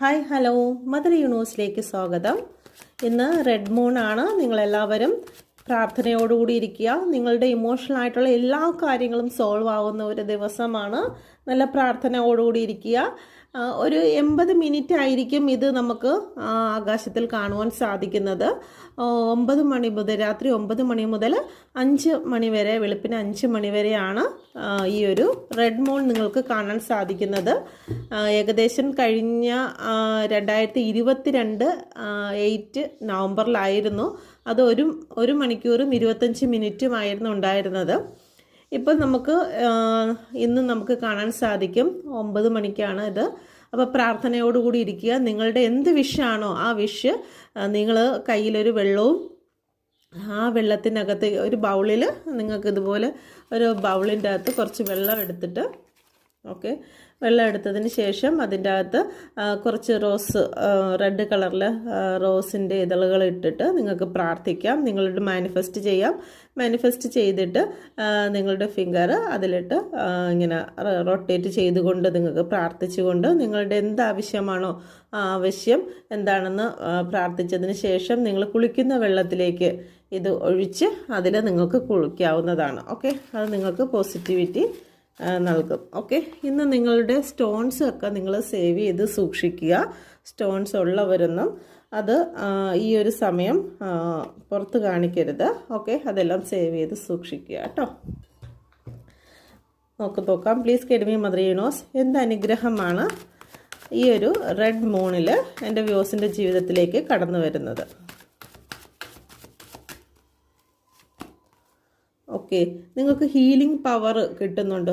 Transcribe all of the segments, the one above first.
Hi hello mother യൂണിവേഴ്സിലേക്ക് സ്വാഗതം. ഇന്ന് red moon ആണ്. നിങ്ങളെല്ലാവരും പ്രാർത്ഥനയോടുകൂടി ഇരിക്കുക. നിങ്ങളുടെ ഇമോഷണൽ ആയിട്ടുള്ള എല്ലാ കാര്യങ്ങളും സോൾവ് ആവുന്ന ഒരു ദിവസമാണ്. നല്ല പ്രാർത്ഥനയോടുകൂടി ഇരിക്കുക. ഒരു 80 മിനിറ്റ് ആയിരിക്കും ഇത് നമുക്ക് ആകാശത്തിൽ കാണുവാൻ സാധിക്കുന്നത്. 9 മണി മുതൽ രാത്രി 9 മണി മുതൽ 5 മണി വരെ, വെളുപ്പിന് 5 മണി വരെയാണ് ഈ ഒരു റെഡ് മൂൺ നിങ്ങൾക്ക് കാണാൻ സാധിക്കുന്നത്. ഏകദേശം കഴിഞ്ഞ 2022 8 നവംബറിലായിരുന്നു. അത് ഒരു മണിക്കൂറും 25 മിനിറ്റുമായിരുന്നു ഉണ്ടായിരുന്നത്. ഇപ്പം ഇന്ന് നമുക്ക് കാണാൻ സാധിക്കും 9 മണിക്കാണ് ഇത്. അപ്പോൾ പ്രാർത്ഥനയോടുകൂടി ഇരിക്കുക. നിങ്ങളുടെ എന്ത് വിഷാണോ ആ വിഷ് നിങ്ങൾ കയ്യിലൊരു വെള്ളവും ആ വെള്ളത്തിനകത്ത് ഒരു ബൗളിൽ നിങ്ങൾക്ക് ഇതുപോലെ ഒരു ബൗളിൻ്റെ അകത്ത് കുറച്ച് വെള്ളം എടുത്തിട്ട് വെള്ളം എടുത്തതിന് ശേഷം അതിൻ്റെ അകത്ത് കുറച്ച് റെഡ് കളറിൽ റോസിൻ്റെ ഇതളുകൾ ഇട്ടിട്ട് നിങ്ങൾക്ക് പ്രാർത്ഥിക്കാം. നിങ്ങളുടെ മാനിഫെസ്റ്റ് ചെയ്തിട്ട് നിങ്ങളുടെ ഫിംഗർ അതിലിട്ട് ഇങ്ങനെ റൊട്ടേറ്റ് ചെയ്തുകൊണ്ട് നിങ്ങൾക്ക് പ്രാർത്ഥിച്ചുകൊണ്ട് നിങ്ങളുടെ എന്ത് ആവശ്യമാണോ ആ ആവശ്യം എന്താണെന്ന് പ്രാർത്ഥിച്ചതിന് ശേഷം നിങ്ങൾ കുളിക്കുന്ന വെള്ളത്തിലേക്ക് ഇത് ഒഴിച്ച് അതിൽ നിങ്ങൾക്ക് കുളിക്കാവുന്നതാണ്. അത് നിങ്ങൾക്ക് പോസിറ്റിവിറ്റി നൽകും. ഇന്ന് നിങ്ങളുടെ സ്റ്റോൺസ് ഒക്കെ നിങ്ങൾ സേവ് ചെയ്ത് സൂക്ഷിക്കുക. സ്റ്റോൺസ് ഉള്ളവരൊന്നും അത് ഈ ഒരു സമയം പുറത്ത് കാണിക്കരുത്. അതെല്ലാം സേവ് ചെയ്ത് സൂക്ഷിക്കുക കേട്ടോ. നോക്കാം. Please guide me mother universe. എന്ത് അനുഗ്രഹമാണ് ഈ ഒരു റെഡ് മൂണിൽ എൻ്റെ വ്യൂസിൻ്റെ ജീവിതത്തിലേക്ക് കടന്നു വരുന്നത്. നിങ്ങൾക്ക് ഹീലിംഗ് പവർ കിട്ടുന്നുണ്ട്.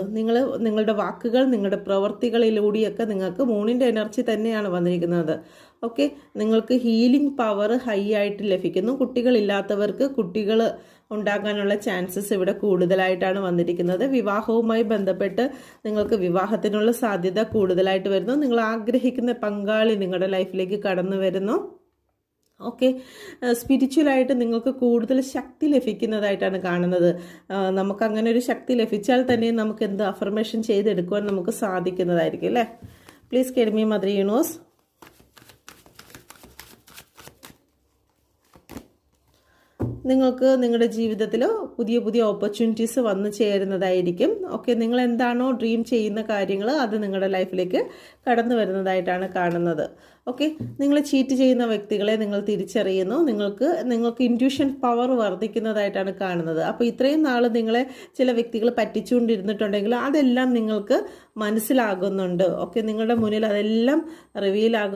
നിങ്ങളുടെ വാക്കുകൾ, നിങ്ങളുടെ പ്രവൃത്തികളിലൂടെയൊക്കെ നിങ്ങൾക്ക് മൂണിൻ്റെ എനർജി തന്നെയാണ് വന്നിരിക്കുന്നത്. നിങ്ങൾക്ക് ഹീലിംഗ് പവർ ഹൈ ആയിട്ട് ലഭിക്കുന്നു. കുട്ടികളില്ലാത്തവർക്ക് കുട്ടികൾ ഉണ്ടാകാനുള്ള ചാൻസസ് ഇവിടെ കൂടുതലായിട്ടാണ് വന്നിരിക്കുന്നത്. വിവാഹവുമായി ബന്ധപ്പെട്ട് നിങ്ങൾക്ക് വിവാഹത്തിനുള്ള സാധ്യത കൂടുതലായിട്ട് വരുന്നു. നിങ്ങൾ ആഗ്രഹിക്കുന്ന പങ്കാളി നിങ്ങളുടെ ലൈഫിലേക്ക് കടന്നു വരുന്നു. സ്പിരിച്വലായിട്ട് നിങ്ങൾക്ക് കൂടുതൽ ശക്തി ലഭിക്കുന്നതായിട്ടാണ് കാണുന്നത്. നമുക്ക് അങ്ങനെ ഒരു ശക്തി ലഭിച്ചാൽ തന്നെ നമുക്ക് എന്ത് അഫർമേഷൻ ചെയ്തെടുക്കുവാൻ നമുക്ക് സാധിക്കുന്നതായിരിക്കും അല്ലേ. Please guide me mother universe. നിങ്ങൾക്ക് നിങ്ങളുടെ ജീവിതത്തിൽ പുതിയ പുതിയ ഓപ്പർച്യൂണിറ്റീസ് വന്നു ചേരുന്നതായിരിക്കും. നിങ്ങൾ എന്താണോ ഡ്രീം ചെയ്യുന്ന കാര്യങ്ങൾ അത് നിങ്ങളുടെ ലൈഫിലേക്ക് കടന്നു വരുന്നതായിട്ടാണ് കാണുന്നത്. നിങ്ങൾ ചീറ്റ് ചെയ്യുന്ന വ്യക്തികളെ നിങ്ങൾ തിരിച്ചറിയുന്നു. നിങ്ങൾക്ക് ഇൻറ്റ്യൂഷൻ പവർ വർദ്ധിക്കുന്നതായിട്ടാണ് കാണുന്നത്. അപ്പോൾ ഇത്രയും നാൾ നിങ്ങളെ ചില വ്യക്തികൾ പറ്റിച്ചുകൊണ്ടിരുന്നിട്ടുണ്ടെങ്കിൽ അതെല്ലാം നിങ്ങൾക്ക് മനസ്സിലാകുന്നുണ്ട്. നിങ്ങളുടെ മുന്നിൽ അതെല്ലാം റിവീൽ ആകും.